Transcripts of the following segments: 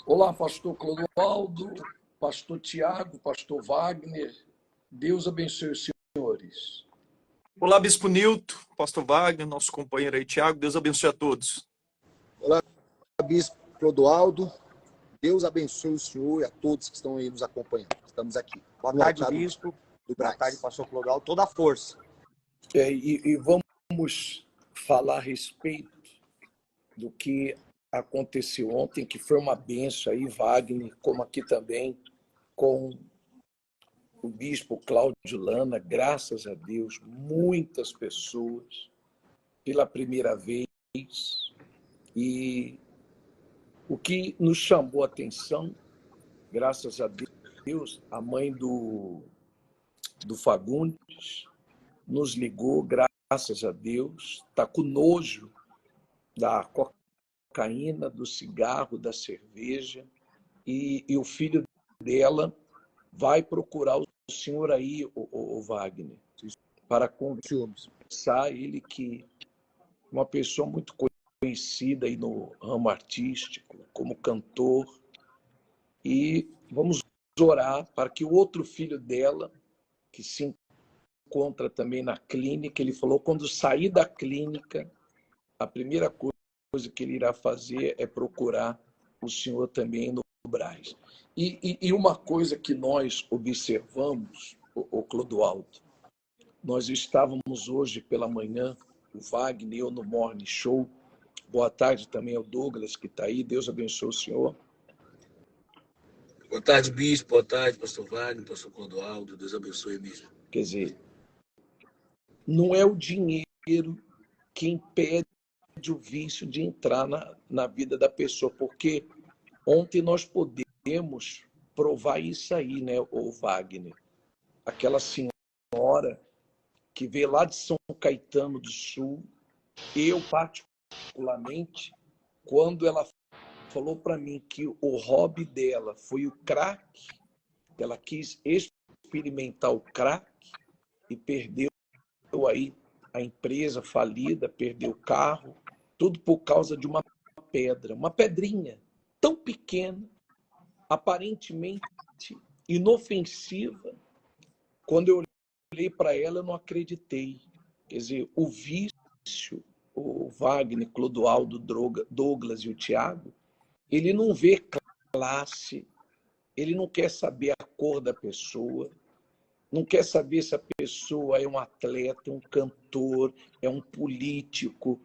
Olá, pastor Clodoaldo, pastor Tiago, pastor Wagner. Deus abençoe os senhores. Olá, Bispo Nilton, pastor Wagner, nosso companheiro aí, Tiago. Deus abençoe a todos. Olá, Bispo Clodoaldo. Deus abençoe o senhor e a todos que estão aí nos acompanhando. Estamos aqui. Boa tarde, Bispo. Boa tarde, pastor Clodoaldo. Toda a força. E vamos falar a respeito do que aconteceu ontem, que foi uma benção aí, Wagner, como aqui também, com o bispo Cláudio Lana, graças a Deus, muitas pessoas, pela primeira vez, e o que nos chamou a atenção, graças a Deus, a mãe do Fagundes nos ligou, graças a Deus, está com nojo da cocaína, do cigarro, da cerveja, e o filho dela vai procurar o senhor aí, o Wagner, para conversar. Ele que é uma pessoa muito conhecida aí no ramo artístico, como cantor, e vamos orar para que o outro filho dela, que se encontra também na clínica, ele falou, quando sair da clínica, a primeira coisa que ele irá fazer é procurar o senhor também no Brás. E uma coisa que nós observamos, o Clodoaldo, nós estávamos hoje pela manhã, o Wagner, eu no Morning Show. Boa tarde também ao Douglas, que está aí. Deus abençoe o senhor. Boa tarde, Bispo. Boa tarde, pastor Wagner, pastor Clodoaldo. Deus abençoe, Bispo. Quer dizer, não é o dinheiro que impede o vício de entrar na vida da pessoa, porque ontem nós podemos provar isso aí, né, o Wagner? Aquela senhora que veio lá de São Caetano do Sul, eu particularmente, quando ela falou para mim que o hobby dela foi o crack, ela quis experimentar o crack e perdeu aí a empresa falida, perdeu o carro, tudo por causa de uma pedra, uma pedrinha tão pequena, aparentemente inofensiva. Quando eu olhei para ela, eu não acreditei. Quer dizer, o vício, o Wagner, Clodoaldo, Douglas e o Tiago, ele não vê classe, ele não quer saber a cor da pessoa, não quer saber se a pessoa é um atleta, um cantor, é um político.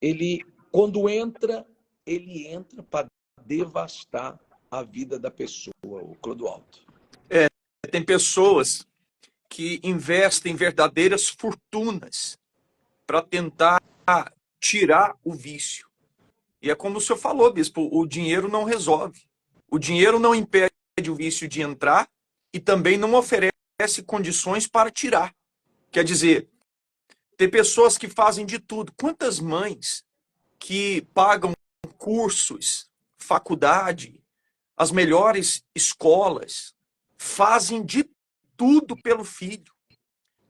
Ele, quando entra, ele entra para devastar a vida da pessoa, o Clodoaldo. Tem pessoas que investem verdadeiras fortunas para tentar tirar o vício. E é como o senhor falou, Bispo, o dinheiro não resolve. O dinheiro não impede o vício de entrar e também não oferece condições para tirar. Quer dizer, tem pessoas que fazem de tudo. Quantas mães que pagam cursos, faculdade, as melhores escolas, fazem de tudo pelo filho.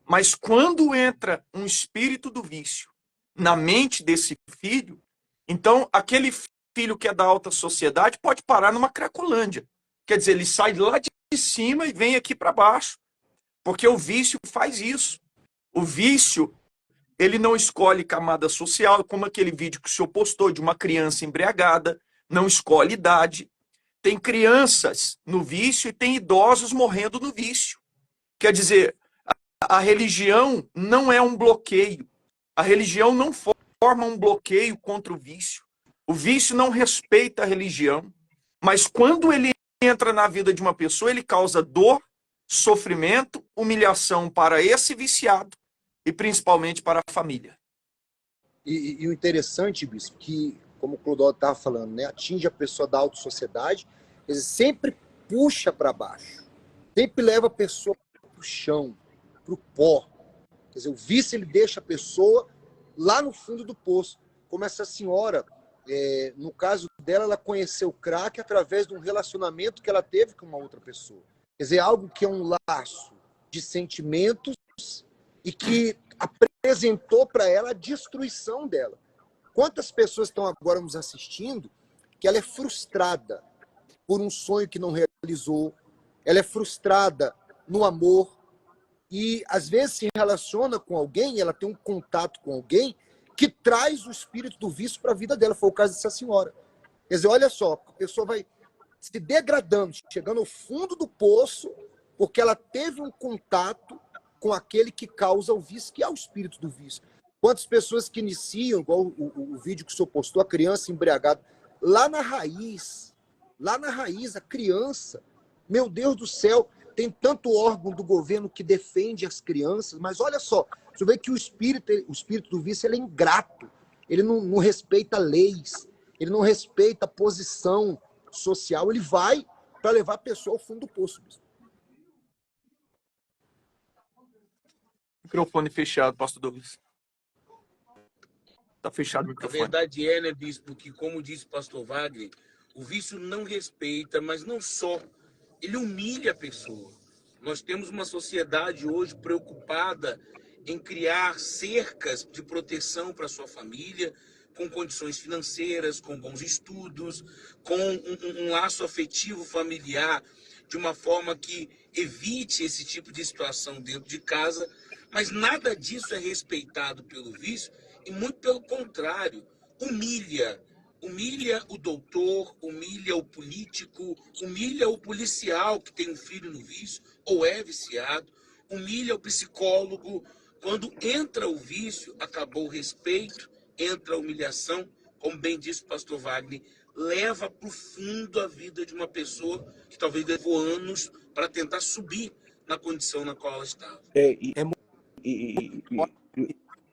Mas quando entra um espírito do vício na mente desse filho, então aquele filho que é da alta sociedade pode parar numa cracolândia. Quer dizer, ele sai lá de cima e vem aqui para baixo. Porque o vício faz isso. O vício, ele não escolhe camada social, como aquele vídeo que o senhor postou de uma criança embriagada, não escolhe idade. Tem crianças no vício e tem idosos morrendo no vício. Quer dizer, a religião não é um bloqueio. A religião não forma um bloqueio contra o vício. O vício não respeita a religião. Mas quando ele entra na vida de uma pessoa, ele causa dor, sofrimento, humilhação para esse viciado e principalmente para a família. E o interessante, Bispo, que, como o Clodoaldo estava falando, né, atinge a pessoa da alta sociedade, quer dizer, sempre puxa para baixo, sempre leva a pessoa para o chão, para o pó. Quer dizer, o vício ele deixa a pessoa lá no fundo do poço. Como essa senhora, no caso dela, ela conheceu o crack através de um relacionamento que ela teve com uma outra pessoa. Quer dizer, algo que é um laço de sentimentos e que apresentou para ela a destruição dela. Quantas pessoas estão agora nos assistindo que ela é frustrada, por um sonho que não realizou, ela é frustrada no amor e às vezes se relaciona com alguém, ela tem um contato com alguém que traz o espírito do vício para a vida dela. Foi o caso dessa senhora. Quer dizer, olha só, a pessoa vai se degradando, chegando ao fundo do poço, porque ela teve um contato com aquele que causa o vício, que é o espírito do vício. Quantas pessoas que iniciam, igual o vídeo que o senhor postou, a criança embriagada, lá na raiz, a criança, meu Deus do céu, tem tanto órgão do governo que defende as crianças, mas olha só, você vê que o espírito do vício ele é ingrato, ele não respeita leis, ele não respeita a posição social, ele vai para levar a pessoa ao fundo do poço. Microfone fechado, pastor Douglas. Tá fechado o A microfone. verdade é, né, bispo, que como disse o pastor Wagner, o vício não respeita, mas não só, ele humilha a pessoa. Nós temos uma sociedade hoje preocupada em criar cercas de proteção para sua família, com condições financeiras, com bons estudos, com um laço afetivo familiar, de uma forma que evite esse tipo de situação dentro de casa, mas nada disso é respeitado pelo vício e muito pelo contrário, humilha o doutor, humilha o político, humilha o policial que tem um filho no vício ou é viciado, humilha o psicólogo. Quando entra o vício, acabou o respeito, entra a humilhação, como bem disse o pastor Wagner, leva para o fundo a vida de uma pessoa que talvez levou anos para tentar subir na condição na qual ela estava.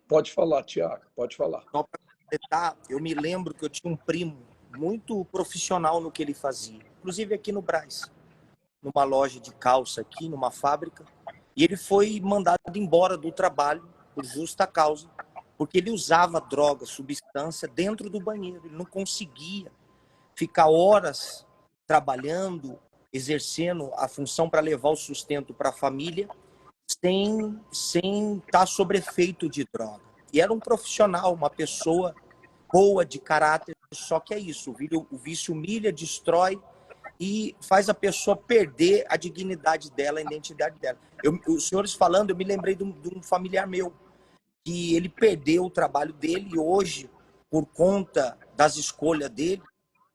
Pode falar, Tiago, pode falar. Só para completar, eu me lembro que eu tinha um primo muito profissional no que ele fazia, inclusive aqui no Brás, numa loja de calça aqui, numa fábrica, e ele foi mandado embora do trabalho por justa causa, porque ele usava droga, substância dentro do banheiro, ele não conseguia ficar horas trabalhando, exercendo a função para levar o sustento para a família, sem estar sob efeito de droga. E era um profissional, uma pessoa boa de caráter, só que é isso, o vício humilha, destrói e faz a pessoa perder a dignidade dela, a identidade dela. Os senhores falando, eu me lembrei de um familiar meu, que ele perdeu o trabalho dele e hoje, por conta das escolhas dele,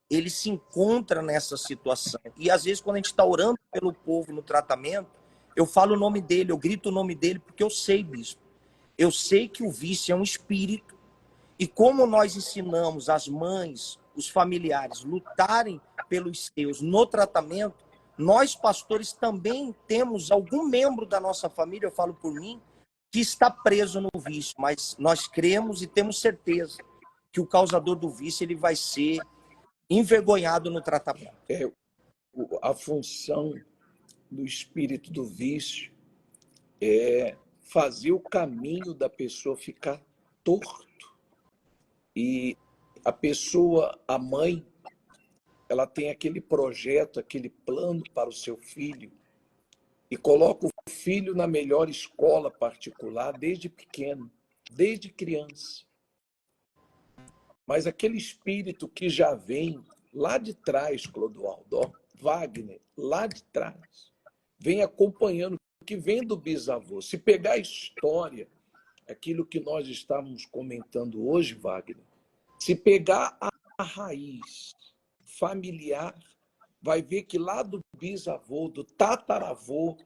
ele se encontra nessa situação. E às vezes, quando a gente está orando pelo povo no tratamento, eu falo o nome dele, eu grito o nome dele, porque eu sei, bispo. Eu sei que o vício é um espírito. E como nós ensinamos as mães, os familiares, lutarem pelos seus no tratamento, nós, pastores, também temos algum membro da nossa família, eu falo por mim, que está preso no vício. Mas nós cremos e temos certeza que o causador do vício ele vai ser envergonhado no tratamento. A função do espírito do vício é fazer o caminho da pessoa ficar torto. E a pessoa, a mãe, ela tem aquele projeto, aquele plano para o seu filho e coloca o filho na melhor escola particular desde pequeno, desde criança. Mas aquele espírito que já vem lá de trás, Clodoaldo, Wagner, lá de trás, vem acompanhando, que vem do bisavô. Se pegar a história, aquilo que nós estávamos comentando hoje, Wagner, se pegar a raiz familiar, vai ver que lá do bisavô, do tataravô,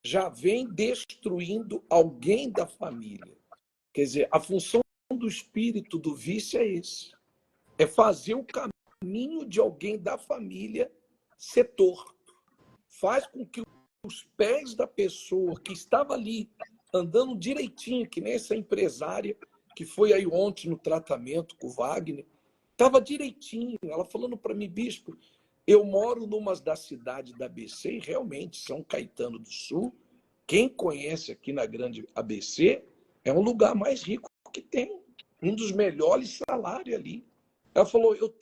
já vem destruindo alguém da família. Quer dizer, a função do espírito do vício é esse. É fazer o caminho de alguém da família ser torto. Faz com que os pés da pessoa que estava ali andando direitinho, que nem essa empresária que foi aí ontem no tratamento com o Wagner, estava direitinho. Ela falando para mim, bispo, eu moro numa das cidades da ABC, e realmente São Caetano do Sul, quem conhece aqui na grande ABC, é um lugar mais rico que tem, um dos melhores salários ali. Ela falou, eu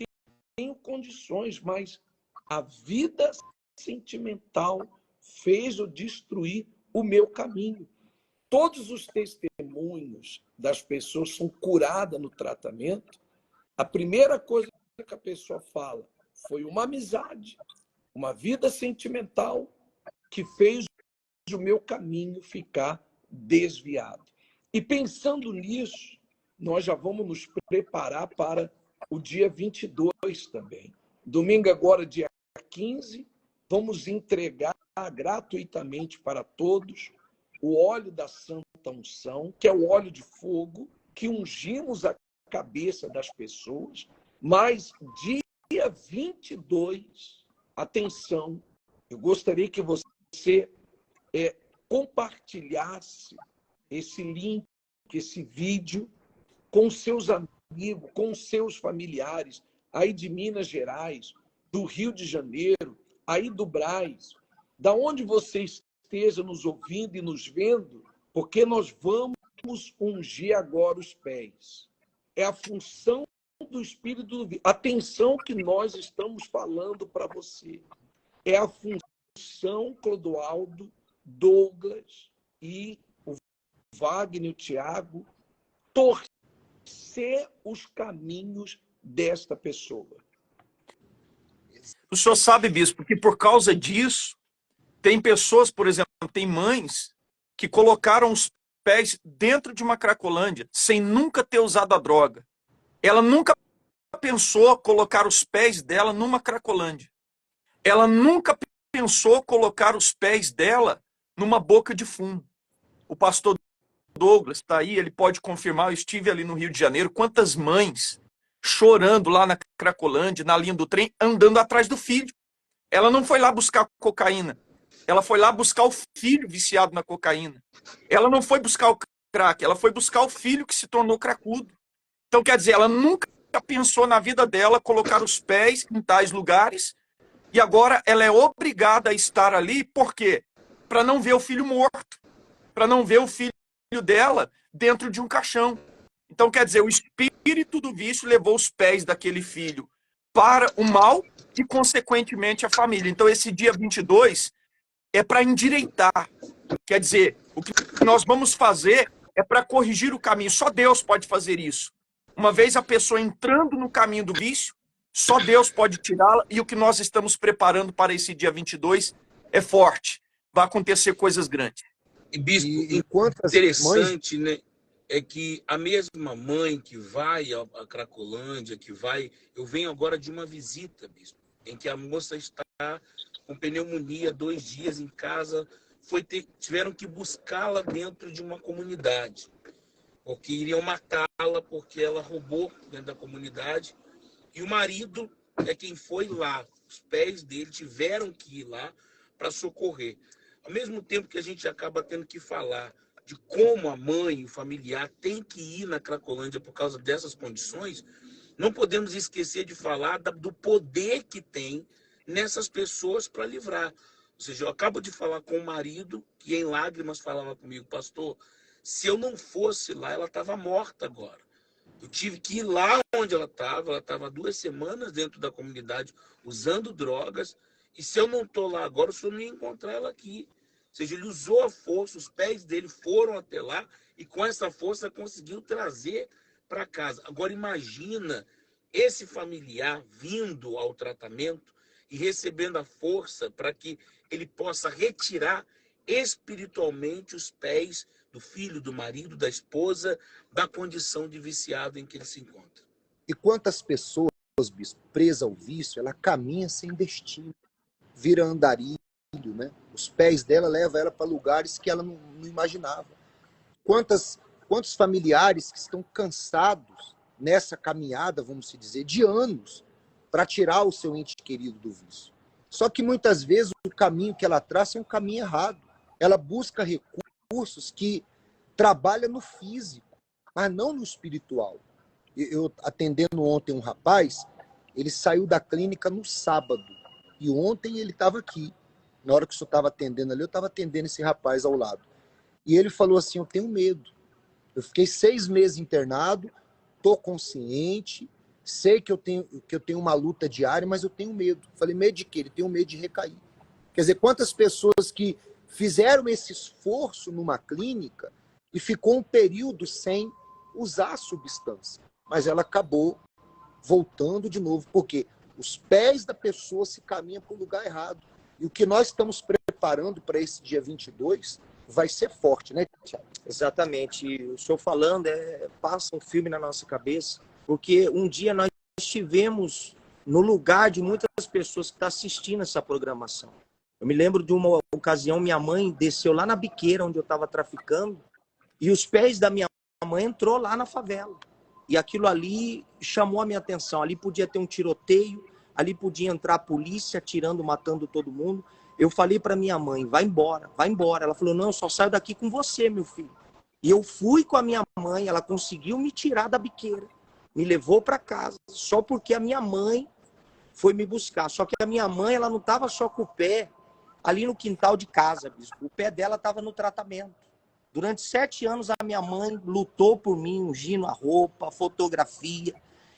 tenho condições, mas a vida sentimental fez eu destruir o meu caminho. Todos os testemunhos das pessoas são curadas no tratamento. A primeira coisa que a pessoa fala foi uma amizade, uma vida sentimental que fez o meu caminho ficar desviado. E pensando nisso, nós já vamos nos preparar para o dia 22 também. Domingo agora, dia 15, vamos entregar gratuitamente para todos o óleo da Santa Unção, que é o óleo de fogo, que ungimos a cabeça das pessoas, mas dia 22, atenção, eu gostaria que você compartilhasse esse link, esse vídeo, com seus amigos, com seus familiares, aí de Minas Gerais, do Rio de Janeiro, aí do Brás, da onde você esteja nos ouvindo e nos vendo, porque nós vamos ungir agora os pés. É a função do Espírito do Vídeo. Atenção que nós estamos falando para você. É a função, Clodoaldo, Douglas e o Wagner e o Tiago, torcer os caminhos desta pessoa. O senhor sabe, bispo, que por causa disso, tem pessoas, por exemplo, tem mães que colocaram os pés dentro de uma cracolândia, sem nunca ter usado a droga. Ela nunca pensou colocar os pés dela numa cracolândia. Ela nunca pensou colocar os pés dela numa boca de fumo. O pastor Douglas está aí, ele pode confirmar, eu estive ali no Rio de Janeiro, quantas mães chorando lá na Cracolândia, na linha do trem, andando atrás do filho. Ela não foi lá buscar cocaína, ela foi lá buscar o filho viciado na cocaína. Ela não foi buscar o crack, ela foi buscar o filho que se tornou cracudo. Então, quer dizer, ela nunca pensou na vida dela colocar os pés em tais lugares e agora ela é obrigada a estar ali, por quê? Para não ver o filho morto, para não ver o filho dela dentro de um caixão. Então, quer dizer, o espírito do vício levou os pés daquele filho para o mal e, consequentemente, a família. Então, esse dia 22 é para endireitar. Quer dizer, o que nós vamos fazer é para corrigir o caminho. Só Deus pode fazer isso. Uma vez a pessoa entrando no caminho do vício, só Deus pode tirá-la, e o que nós estamos preparando para esse dia 22 é forte. Vai acontecer coisas grandes. E, bispo, quantas interessante, né? É que a mesma mãe que vai à Cracolândia, que vai... Eu venho agora de uma visita, bispo, em que a moça está com pneumonia, 2 dias em casa, tiveram que buscá-la dentro de uma comunidade, porque iriam matá-la porque ela roubou dentro da comunidade. E o marido é quem foi lá, os pés dele tiveram que ir lá para socorrer. Ao mesmo tempo que a gente acaba tendo que falar de como a mãe, o familiar, tem que ir na Cracolândia por causa dessas condições, não podemos esquecer de falar do poder que tem nessas pessoas para livrar. Ou seja, eu acabo de falar com o marido, que em lágrimas falava comigo, pastor, se eu não fosse lá, ela estava morta agora. Eu tive que ir lá onde ela estava 2 semanas dentro da comunidade, usando drogas, e se eu não estou lá agora, o senhor não ia encontrar ela aqui. Ou seja, ele usou a força, os pés dele foram até lá, e com essa força conseguiu trazer para casa. Agora imagina esse familiar vindo ao tratamento e recebendo a força para que ele possa retirar espiritualmente os pés do filho, do marido, da esposa, da condição de viciado em que ele se encontra. E quantas pessoas, bispo, presas ao vício, ela caminha sem destino, vira andarilho, né? Os pés dela levam ela para lugares que ela não imaginava. Quantos familiares que estão cansados nessa caminhada, vamos dizer, de anos, para tirar o seu ente querido do vício. Só que muitas vezes o caminho que ela traça é um caminho errado. Ela busca recursos que trabalham no físico, mas não no espiritual. Eu atendendo ontem um rapaz, ele saiu da clínica no sábado, e ontem ele estava aqui. Na hora que o senhor estava atendendo ali, eu estava atendendo esse rapaz ao lado. E ele falou assim, eu tenho medo. Eu fiquei 6 meses internado, estou consciente, sei que eu tenho uma luta diária, mas eu tenho medo. Falei, medo de quê? Ele tem medo de recair. Quer dizer, quantas pessoas que fizeram esse esforço numa clínica e ficou um período sem usar a substância, mas ela acabou voltando de novo, porque Os pés da pessoa se caminham para o lugar errado. E o que nós estamos preparando para esse dia 22 vai ser forte, né, Tiago? Exatamente. E o senhor falando, passa um filme na nossa cabeça, porque um dia nós estivemos no lugar de muitas pessoas que estão assistindo essa programação. Eu me lembro de uma ocasião, minha mãe desceu lá na biqueira onde eu estava traficando, e os pés da minha mãe entrou lá na favela. E aquilo ali chamou a minha atenção. Ali podia ter um tiroteio, ali podia entrar a polícia atirando, matando todo mundo. Eu falei para minha mãe, vai embora, vai embora. Ela falou, não, eu só saio daqui com você, meu filho. E eu fui com a minha mãe, ela conseguiu me tirar da biqueira, me levou para casa, só porque a minha mãe foi me buscar. Só que a minha mãe, ela não estava só com o pé ali no quintal de casa, bispo. O pé dela estava no tratamento. Durante 7 anos, a minha mãe lutou por mim, ungindo a roupa, a fotografia.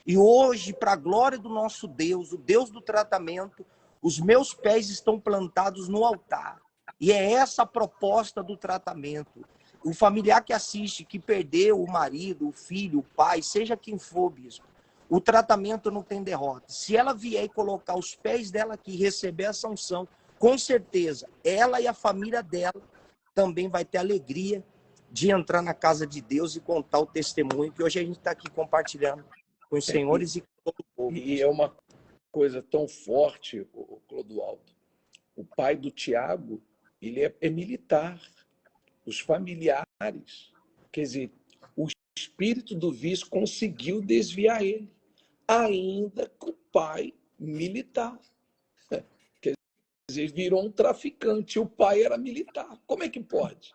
E hoje, para a glória do nosso Deus, o Deus do tratamento, os meus pés estão plantados no altar. E é essa a proposta do tratamento. O familiar que assiste, que perdeu o marido, o filho, o pai, seja quem for, bispo, o tratamento não tem derrota. Se ela vier e colocar os pés dela aqui e receber essa unção, com certeza, ela e a família dela também vai ter alegria de entrar na casa de Deus e contar o testemunho que hoje a gente está aqui compartilhando com os senhores e com todo o povo. E é uma coisa tão forte, Clodoaldo. O pai do Tiago, ele é militar. Os familiares, quer dizer, o espírito do vício conseguiu desviar ele, ainda com o pai militar. Quer dizer, virou um traficante, o pai era militar. Como é que pode?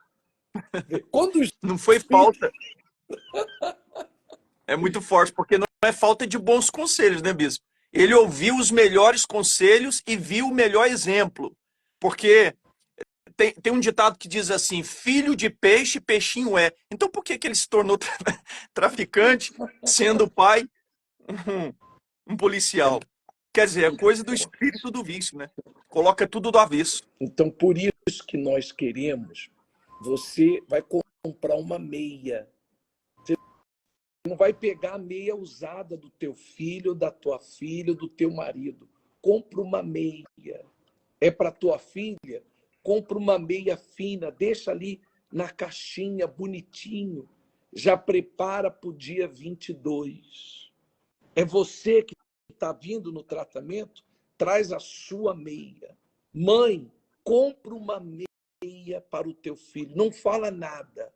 Quando Não foi falta. É muito forte, porque não é falta de bons conselhos, né, bispo? Ele ouviu os melhores conselhos e viu o melhor exemplo. Porque tem um ditado que diz assim, filho de peixe, peixinho é. Então por que ele se tornou traficante, sendo pai um policial? Quer dizer, é coisa do espírito do vício, né? Coloca tudo do avesso. Então, por isso que nós queremos, você vai comprar uma meia. Você não vai pegar a meia usada do teu filho, da tua filha, do teu marido. Compra uma meia. É para tua filha? Compra uma meia fina, deixa ali na caixinha, bonitinho. Já prepara para o dia 22. É você que está vindo no tratamento, traz a sua meia. Mãe, compra uma meia para o teu filho. Não fala nada.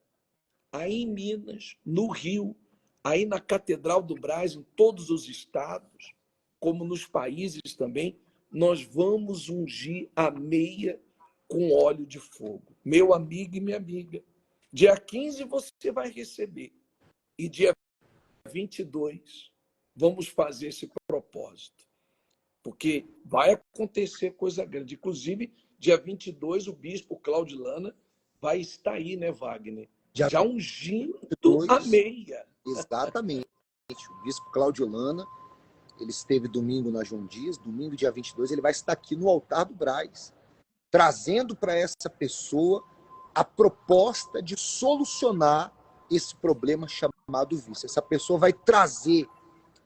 Aí em Minas, no Rio, aí na Catedral do Brás, em todos os estados, como nos países também, nós vamos ungir a meia com óleo de fogo. Meu amigo e minha amiga, dia 15 você vai receber. E dia 22 vamos fazer esse propósito. Porque vai acontecer coisa grande. Inclusive, dia 22, o bispo Cláudio Lana vai estar aí, né, Wagner? Já ungindo a meia. Exatamente. O bispo Cláudio Lana, ele esteve domingo na João Dias, domingo, dia 22, ele vai estar aqui no altar do Brás, trazendo para essa pessoa a proposta de solucionar esse problema chamado vício. Essa pessoa vai trazer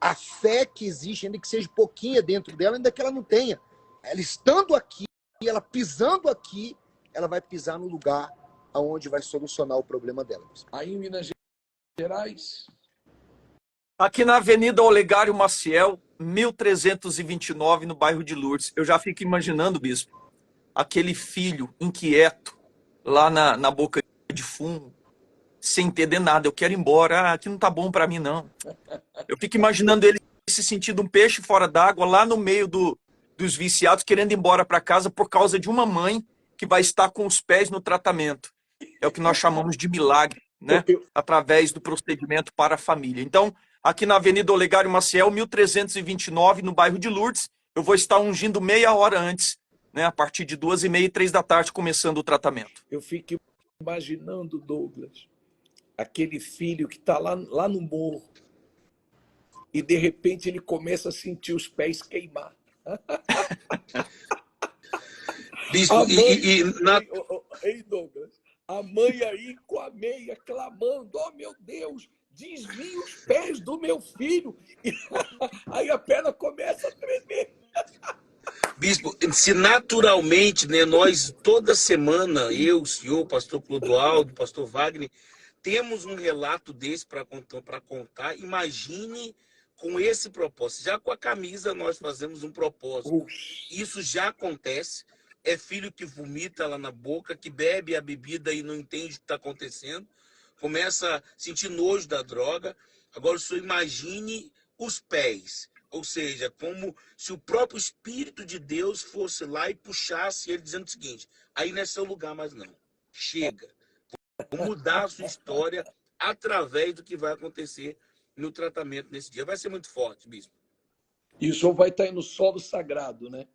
a fé que existe, ainda que seja pouquinha dentro dela, ainda que ela não tenha. Ela estando aqui, ela pisando aqui, ela vai pisar no lugar onde vai solucionar o problema dela. Aí em Minas Gerais? Aqui na Avenida Olegário Maciel, 1329, no bairro de Lourdes. Eu já fico imaginando, bispo, aquele filho inquieto lá na boca de fumo, sem entender nada. Eu quero ir embora. Aqui não tá bom para mim, não. Eu fico imaginando ele se sentindo um peixe fora d'água, lá no meio dos viciados, querendo ir embora para casa por causa de uma mãe que vai estar com os pés no tratamento. É o que nós chamamos de milagre, né? Através do procedimento para a família. Então, aqui na Avenida Olegário Maciel, 1329, no bairro de Lourdes, eu vou estar ungindo meia hora antes, né? A partir de 2h30, 3 da tarde, começando o tratamento. Eu fico imaginando, Douglas, aquele filho que está lá no morro e, de repente, ele começa a sentir os pés queimar. Bispo, Ei, Douglas, a mãe aí com a meia clamando, oh meu Deus, desvia os pés do meu filho. E aí a perna começa a tremer. Bispo, se naturalmente, né, nós toda semana, eu, o senhor, o pastor Clodoaldo, o pastor Wagner, temos um relato desse para contar, imagine com esse propósito. Já com a camisa nós fazemos um propósito. Isso já acontece. É filho que vomita lá na boca, que bebe a bebida e não entende o que está acontecendo. Começa a sentir nojo da droga. Agora, o senhor imagine os pés. Ou seja, como se o próprio Espírito de Deus fosse lá e puxasse ele dizendo o seguinte: aí não é seu lugar mais não. Chega. Vou mudar a sua história através do que vai acontecer no tratamento nesse dia. Vai ser muito forte, bispo. E o senhor vai estar aí no solo sagrado, né?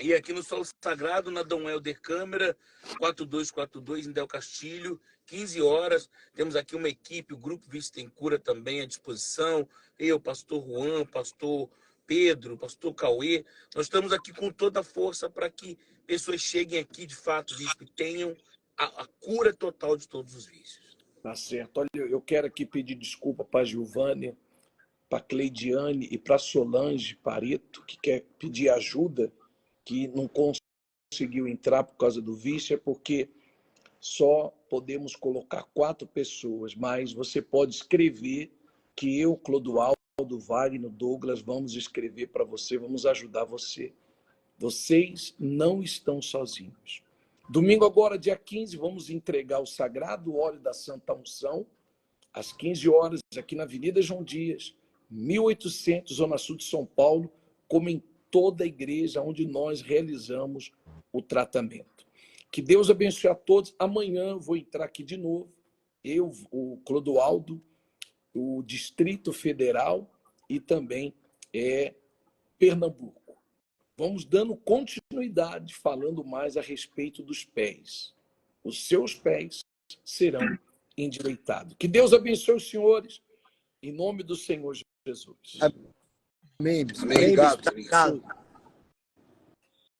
E aqui no Solo Sagrado, na Dom Helder Câmara, 4242, em Del Castilho, 15 horas. Temos aqui uma equipe, o Grupo Vista em Cura também à disposição. Eu, pastor Juan, pastor Pedro, pastor Cauê. Nós estamos aqui com toda a força para que pessoas cheguem aqui, de fato, bispo, e tenham a cura total de todos os vícios. Tá certo. Olha, eu quero aqui pedir desculpa para a Giovânia, para a Cleidiane e para a Solange Pareto, que quer pedir ajuda, que não conseguiu entrar por causa do vício, é porque só podemos colocar 4 pessoas, mas você pode escrever que eu, Clodoaldo, Wagner, Douglas, vamos escrever para você, vamos ajudar você. Vocês não estão sozinhos. Domingo agora, dia 15, vamos entregar o Sagrado Óleo da Santa Unção, às 15 horas, aqui na Avenida João Dias, 1800, Zona Sul de São Paulo, como em toda a igreja onde nós realizamos o tratamento. Que Deus abençoe a todos. Amanhã eu vou entrar aqui de novo, eu, o Clodoaldo, o Distrito Federal e também Pernambuco. Vamos dando continuidade, falando mais a respeito dos pés. Os seus pés serão endireitados. Que Deus abençoe os senhores, em nome do Senhor Jesus. Amém. Amém. Obrigado. Obrigado.